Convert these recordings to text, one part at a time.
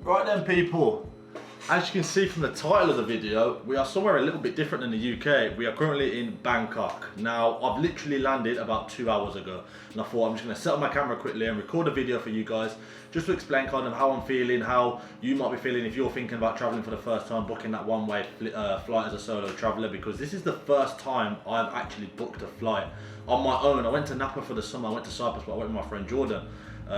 Right then people, as you can see from the title of the video, we are somewhere a little bit different than the UK. We are currently in Bangkok. Now, I've literally landed about 2 hours ago, and I thought I'm just going to set up my camera quickly and record a video for you guys, just to explain kind of how I'm feeling, how you might be feeling if you're thinking about traveling for the first time, booking that one-way flight as a solo traveler, because this is the first time I've actually booked a flight on my own. I went to Napa for the summer, I went to Cyprus, but I went with my friend Jordan,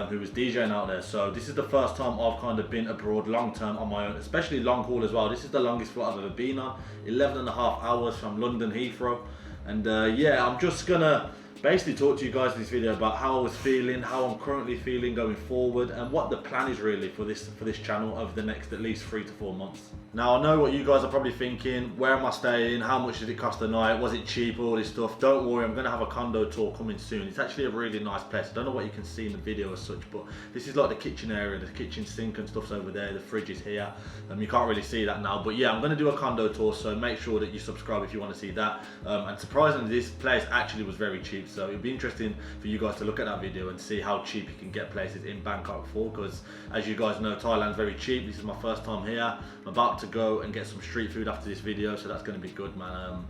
who was DJing out there. So this is the first time I've kind of been abroad long term on my own, especially long haul as well. This is the longest flight I've ever been on, 11.5 hours from London Heathrow. And yeah, I'm just gonna basically talk to you guys in this video about how I was feeling, how I'm currently feeling going forward, and what the plan is really for this channel over the next at least 3 to 4 months. Now, I know what you guys are probably thinking: where am I staying? How much did it cost a night? Was it cheap? All this stuff. Don't worry, I'm gonna have a condo tour coming soon. It's actually a really nice place. I don't know what you can see in the video as such, but this is like the kitchen area, the kitchen sink and stuff's over there, the fridge is here. You can't really see that now, but yeah, I'm gonna do a condo tour, so make sure that you subscribe if you want to see that. And surprisingly, this place actually was very cheap, so it'll be interesting for you guys to look at that video and see how cheap you can get places in Bangkok for, because as you guys know, Thailand's very cheap. This is my first time here. I'm about to go and get some street food after this video, so that's going to be good, man.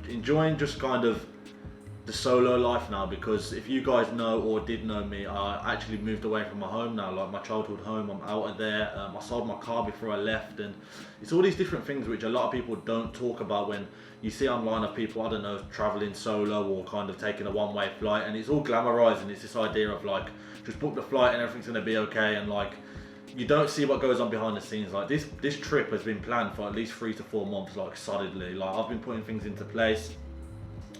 Enjoying just kind of the solo life now, because if you guys know or did know me, I actually moved away from my home now, like my childhood home. I'm out of there. I sold my car before I left, and it's all these different things which a lot of people don't talk about when you see online of people, I don't know, traveling solo or kind of taking a one-way flight, and it's all glamorized, and it's this idea of like, just book the flight and everything's going to be okay, and like, you don't see what goes on behind the scenes. Like this trip has been planned for at least 3 to 4 months, like solidly. Like, I've been putting things into place.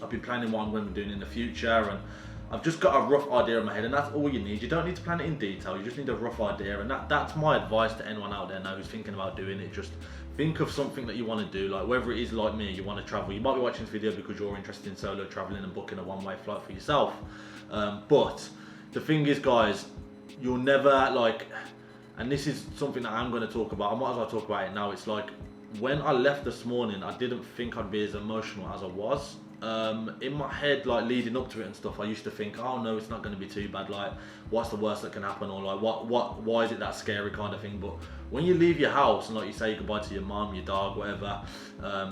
I've been planning what I'm going to be doing in the future, and I've just got a rough idea in my head, and that's all you need. You don't need to plan it in detail, you just need a rough idea, and that's my advice to anyone out there now who's thinking about doing it. Just think of something that you want to do, like whether it is like me, you want to travel. You might be watching this video because you're interested in solo traveling and booking a one-way flight for yourself. But the thing is, guys, you'll never like, and this is something that I'm going to talk about, I might as well talk about it now. It's like, when I left this morning, I didn't think I'd be as emotional as I was. In my head, like leading up to it and stuff, I used to think, oh no, it's not going to be too bad, like what's the worst that can happen, or like why is it that scary kind of thing. But when you leave your house and like you say goodbye to your mum, your dog, whatever,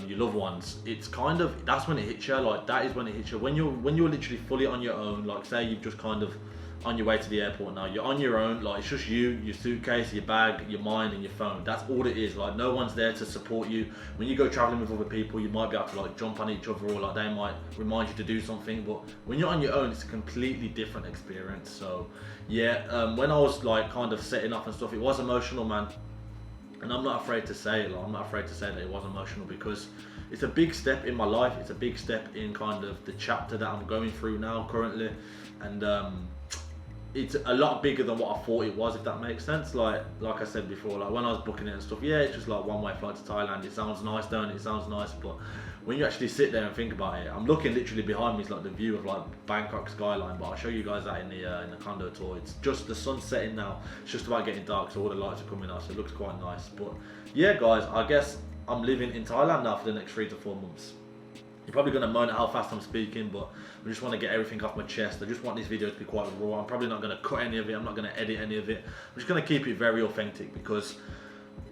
your loved ones, it's kind of, that's when it hits you. Like, that is when it hits you, when you're literally fully on your own. Like, say you've just kind of on your way to the airport now, you're on your own, like it's just you, your suitcase, your bag, your mind and your phone. That's all it is. Like, no one's there to support you. When you go traveling with other people, you might be able to like jump on each other, or like they might remind you to do something, but when you're on your own, it's a completely different experience. So yeah, when I was like kind of setting up and stuff, it was emotional, man. And I'm not afraid to say it, like, I'm not afraid to say that it was emotional, because it's a big step in my life. It's a big step in kind of the chapter that I'm going through now currently, and it's a lot bigger than what I thought it was, if that makes sense. Like I said before, like when I was booking it and stuff, yeah, it's just like one-way flight to Thailand. It sounds nice, don't it? It sounds nice, but when you actually sit there and think about it, I'm looking literally behind me, it's like the view of like Bangkok skyline, but I'll show you guys that in the condo tour. It's just the sun's setting now, it's just about getting dark, so all the lights are coming out, so it looks quite nice. But yeah, guys, I guess I'm living in Thailand now for the next 3 to 4 months. You're probably going to moan at how fast I'm speaking, but I just want to get everything off my chest. I just want this video to be quite raw. I'm probably not going to cut any of it. I'm not going to edit any of it. I'm just going to keep it very authentic, because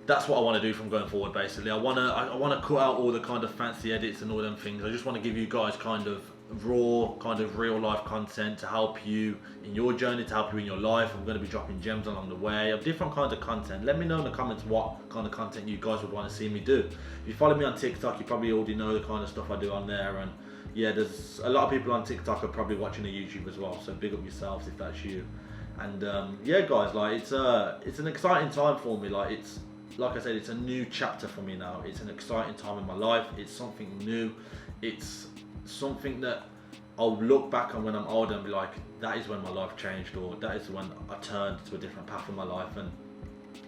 that's what I want to do from going forward, basically. I want to cut out all the kind of fancy edits and all them things. I just want to give you guys kind of raw, kind of real life content to help you in your journey, to help you in your life. I'm going to be dropping gems along the way of different kinds of content. Let me know in the comments what kind of content you guys would want to see me do. If you follow me on TikTok, you probably already know the kind of stuff I do on there, and yeah, there's a lot of people on TikTok are probably watching the YouTube as well, so big up yourselves if that's you. And yeah, guys, like it's an exciting time for me. Like, it's, like I said, it's a new chapter for me now. It's an exciting time in my life. It's something new. It's something that I'll look back on when I'm older and be like, that is when my life changed, or that is when I turned to a different path in my life. And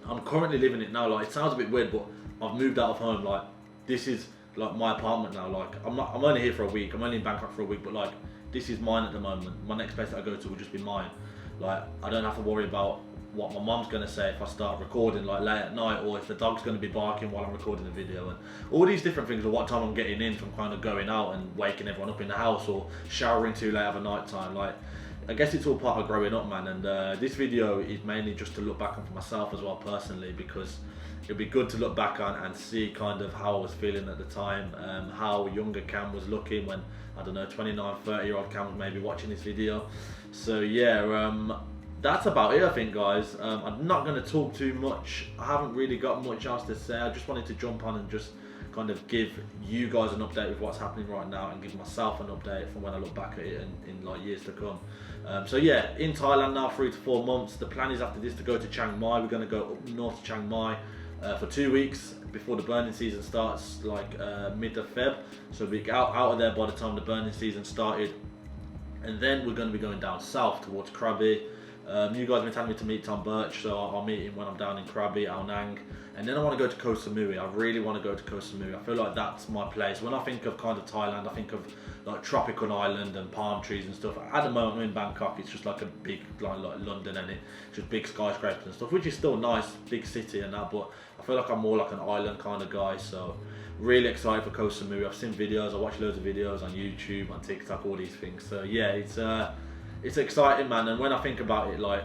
I'm currently living it now. Like, it sounds a bit weird, but I've moved out of home. Like, this is like my apartment now. Like, I'm only here for a week. I'm only in Bangkok for a week, but like, this is mine at the moment. My next place that I go to will just be mine. Like, I don't have to worry about what my mum's going to say if I start recording like late at night, or if the dog's going to be barking while I'm recording the video, and all these different things, or what time I'm getting in from kind of going out and waking everyone up in the house, or showering too late of a night time. Like, I guess it's all part of growing up, man. And this video is mainly just to look back on for myself as well personally, because it'd be good to look back on and see kind of how I was feeling at the time, how younger Cam was looking when, I don't know, 29, 30-year-old Cam was maybe watching this video. So yeah, that's about it, I think, guys. I'm not going to talk too much. I haven't really got much else to say. I just wanted to jump on and just kind of give you guys an update with what's happening right now, and give myself an update from when I look back at it in like years to come. So yeah, in Thailand now, 3 to 4 months. The plan is after this to go to Chiang Mai. We're going to go up north to Chiang Mai for 2 weeks before the burning season starts, like mid of Feb. So we'll be out of there by the time the burning season started, and then we're going to be going down south towards Krabi. You guys have been telling me to meet Tom Birch, so I'll meet him when I'm down in Krabi, Ao Nang. And then I want to go to Koh Samui. I really want to go to Koh Samui. I feel like that's my place. When I think of kind of Thailand, I think of like tropical island and palm trees and stuff. At the moment I'm in Bangkok, it's just like a big, like London, and it's just big skyscrapers and stuff, which is still nice, big city and that, but I feel like I'm more like an island kind of guy. So really excited for Koh Samui. I've seen videos, I watch loads of videos on YouTube, on TikTok, all these things. So yeah, it's exciting, man. And when I think about it, like,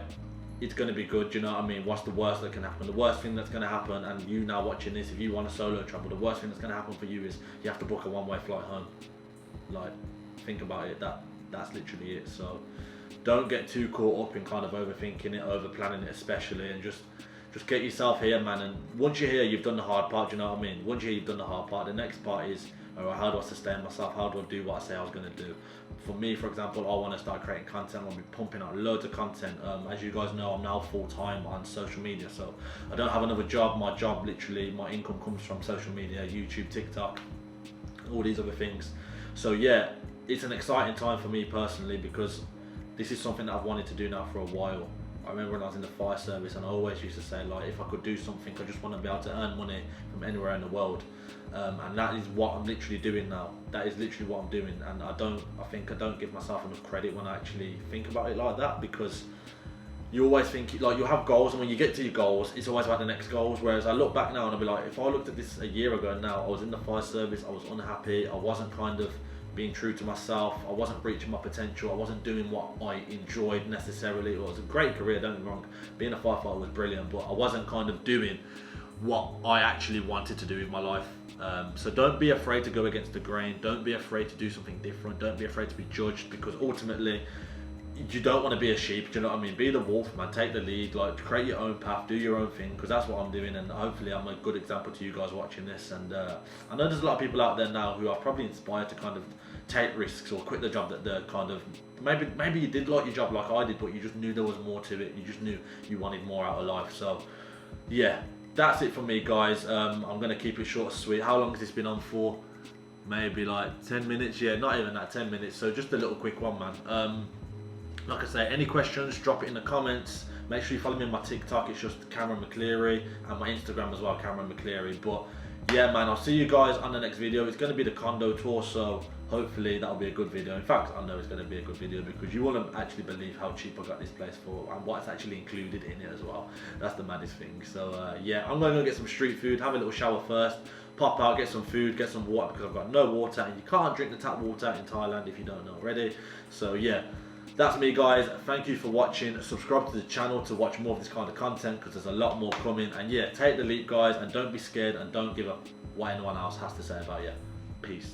it's going to be good, you know what I mean? What's the worst that can happen? The worst thing that's going to happen, and you now watching this, if you want a solo travel, the worst thing that's going to happen for you is you have to book a one-way flight home. Like, think about it, that's literally it. So don't get too caught up in kind of overthinking it, over planning it especially, and just get yourself here, man. And once you're here, you've done the hard part, you know what I mean? Once you're here, you've done the hard part. The next part is, alright, how do I sustain myself? How do I do what I say I was going to do? For me, for example, I want to start creating content. I want to be pumping out loads of content. As you guys know, I'm now full-time on social media, so I don't have another job. My job, literally, my income comes from social media, YouTube, TikTok, all these other things. So yeah, it's an exciting time for me personally, because this is something that I've wanted to do now for a while. I remember when I was in the fire service, and I always used to say, like, if I could do something, I just want to be able to earn money from anywhere in the world. And that is what I'm literally doing now. That is literally what I'm doing, and I think I don't give myself enough credit when I actually think about it like that, because you always think, like, you have goals, and when you get to your goals, it's always about the next goals. Whereas I look back now and I'll be like, if I looked at this a year ago now, I was in the fire service, I was unhappy, I wasn't kind of being true to myself, I wasn't reaching my potential, I wasn't doing what I enjoyed necessarily. It was a great career, don't get me wrong, being a firefighter was brilliant, but I wasn't kind of doing what I actually wanted to do with my life. So don't be afraid to go against the grain, don't be afraid to do something different, don't be afraid to be judged, because ultimately you don't want to be a sheep, do you know what I mean? Be the wolf, man, take the lead, like, create your own path, do your own thing, because that's what I'm doing, and hopefully I'm a good example to you guys watching this. And I know there's a lot of people out there now who are probably inspired to kind of take risks or quit the job that they're kind of, maybe you did like your job like I did, but you just knew there was more to it, you just knew you wanted more out of life. So yeah, that's it for me, guys. I'm going to keep it short and sweet. How long has this been on for? Maybe like 10 minutes, yeah, not even that, 10 minutes. So just a little quick one, man. Like I say, any questions, drop it in the comments. Make sure you follow me on my TikTok, it's just Cameron McCleary, and my Instagram as well, Cameron McCleary. But yeah, man, I'll see you guys on the next video. It's going to be the condo tour, so hopefully that'll be a good video. In fact, I know it's going to be a good video, because you won't actually believe how cheap I got this place for, and what's actually included in it as well. That's the maddest thing. So yeah, I'm going to go get some street food, have a little shower first, pop out, get some food, get some water, because I've got no water, and you can't drink the tap water in Thailand if you don't know already. So yeah, that's me, guys. Thank you for watching. Subscribe to the channel to watch more of this kind of content, because there's a lot more coming. And yeah, take the leap, guys, and don't be scared, and don't give up what anyone else has to say about you. Peace.